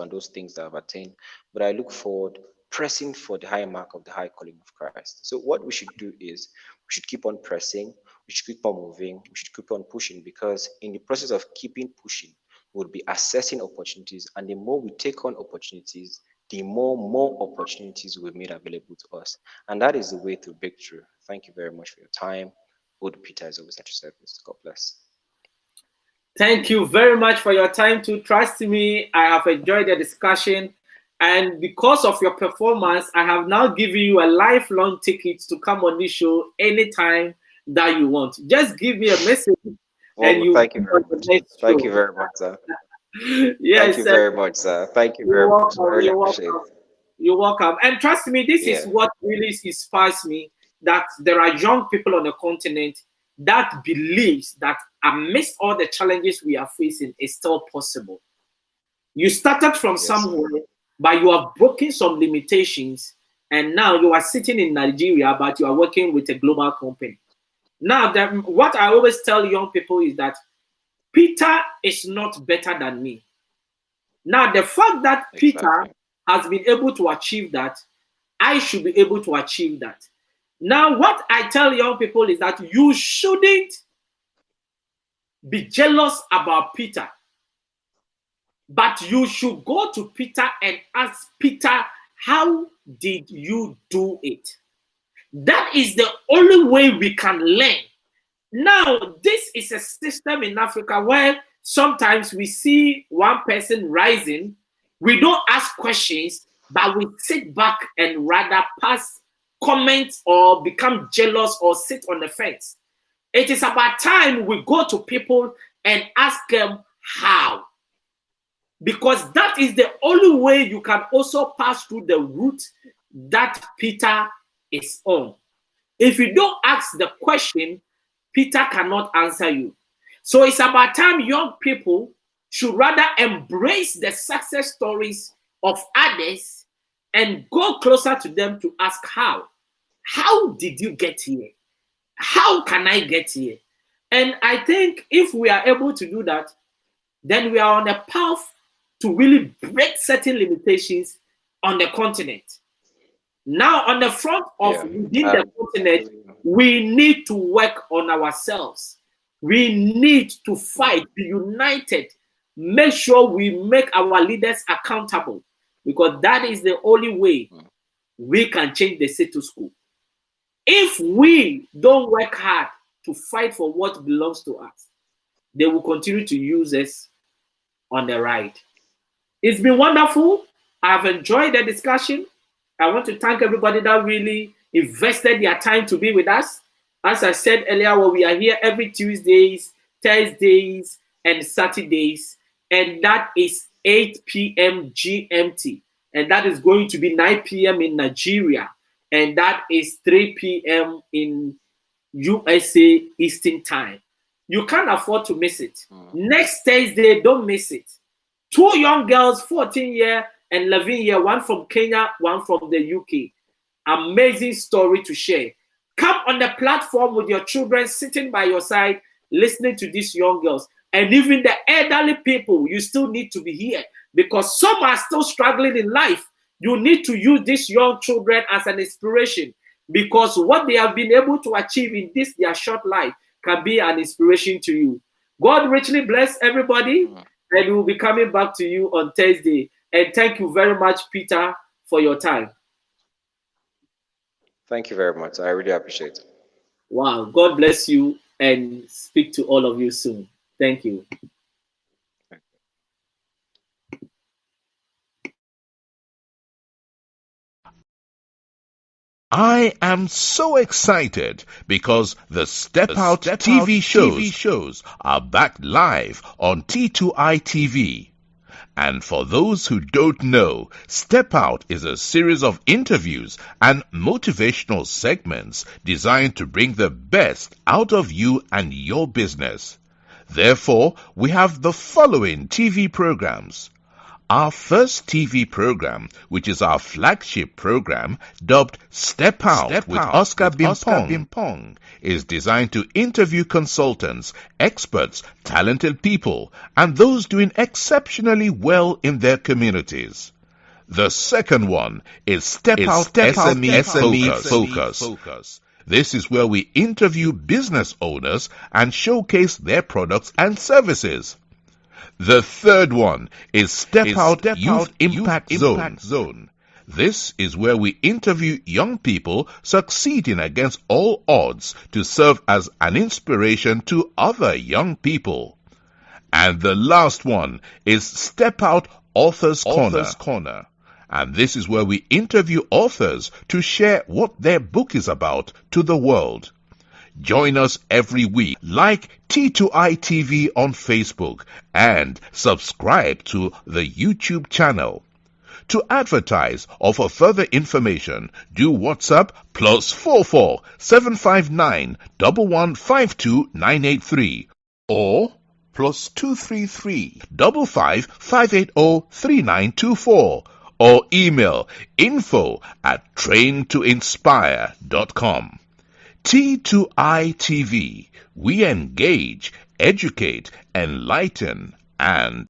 those things that I've attained, but I look forward, pressing for the high mark of the high calling of Christ. So, what we should do is we should keep on pressing, we should keep on moving, we should keep on pushing, because in the process of keeping pushing, we'll be assessing opportunities, and the more we take on opportunities, the more opportunities will be made available to us. And that is the way to breakthrough. Thank you very much for your time. Old Peter is always at your service. God bless. Thank you very much for your time to trust me. I have enjoyed the discussion. And because of your performance, I have now given you a lifelong ticket to come on this show anytime that you want. Just give me a message and you Thank you very much. Thank you very much, sir. Yes, thank you very much, sir. Thank you very much. I really appreciate it. You're welcome. And trust me, this is what really inspires me, that there are young people on the continent that believes that amidst all the challenges we are facing, it's still possible. You started from somewhere, but you have broken some limitations, and now you are sitting in Nigeria, but you are working with a global company. Now, what I always tell young people is that Peter is not better than me. Now, the fact that Peter has been able to achieve that, I should be able to achieve that. Now, what I tell young people is that you shouldn't be jealous about Peter, but you should go to Peter and ask Peter, how did you do it? That is the only way we can learn. Now, this is a system in Africa where sometimes we see one person rising, we don't ask questions, but we sit back and rather pass comments or become jealous or sit on the fence. It is about time we go to people and ask them how. Because that is the only way you can also pass through the route that Peter is on. If you don't ask the question, Peter cannot answer you. So it's about time young people should rather embrace the success stories of others and go closer to them to ask how. How did you get here? How can I get here? And I think if we are able to do that, then we are on a path to really break certain limitations on the continent. Now, on the front of within the continent, we need to work on ourselves. We need to fight, be united, make sure we make our leaders accountable, because that is the only way we can change the status quo. If we don't work hard to fight for what belongs to us, they will continue to use us on the ride. It's been wonderful. I've enjoyed the discussion. I want to thank everybody that really invested their time to be with us. As I said earlier, we are here every Tuesdays, Thursdays, and Saturdays, and that is 8 p.m. GMT, and that is going to be 9 p.m. in Nigeria, and that is 3 p.m. in USA Eastern Time. You can't afford to miss it. Next Thursday, don't miss it. 2 young girls, 14-year and 11-year, one from Kenya, one from the UK. Amazing story to share. Come on the platform with your children sitting by your side, listening to these young girls. And even the elderly people, you still need to be here, because some are still struggling in life. You need to use these young children as an inspiration, because what they have been able to achieve in this their short life can be an inspiration to you. God richly bless everybody, and we'll be coming back to you on Thursday. And thank you very much, Peter, for your time. Thank you very much. I really appreciate it. Wow. God bless you, and speak to all of you soon. Thank you. I am so excited because the Step Out TV shows are back live on T2I TV. And for those who don't know, Step Out is a series of interviews and motivational segments designed to bring the best out of you and your business. Therefore, we have the following TV programs: Our first TV program, which is our flagship program, dubbed Step Out with Oscar Bimpong, is designed to interview consultants, experts, talented people, and those doing exceptionally well in their communities. The second one is Step Out SME Focus. This is where we interview business owners and showcase their products and services. The third one is Step Out Youth Impact Zone. This is where we interview young people succeeding against all odds to serve as an inspiration to other young people. And the last one is Step Out Authors Corner. And this is where we interview authors to share what their book is about to the world. Join us every week. Like T2I TV on Facebook and subscribe to the YouTube channel. To advertise or for further information, do WhatsApp +44 759 1152 983 or +233 55 580 3924 or email info@traintoinspire.com. T2I TV, we engage, educate, enlighten, and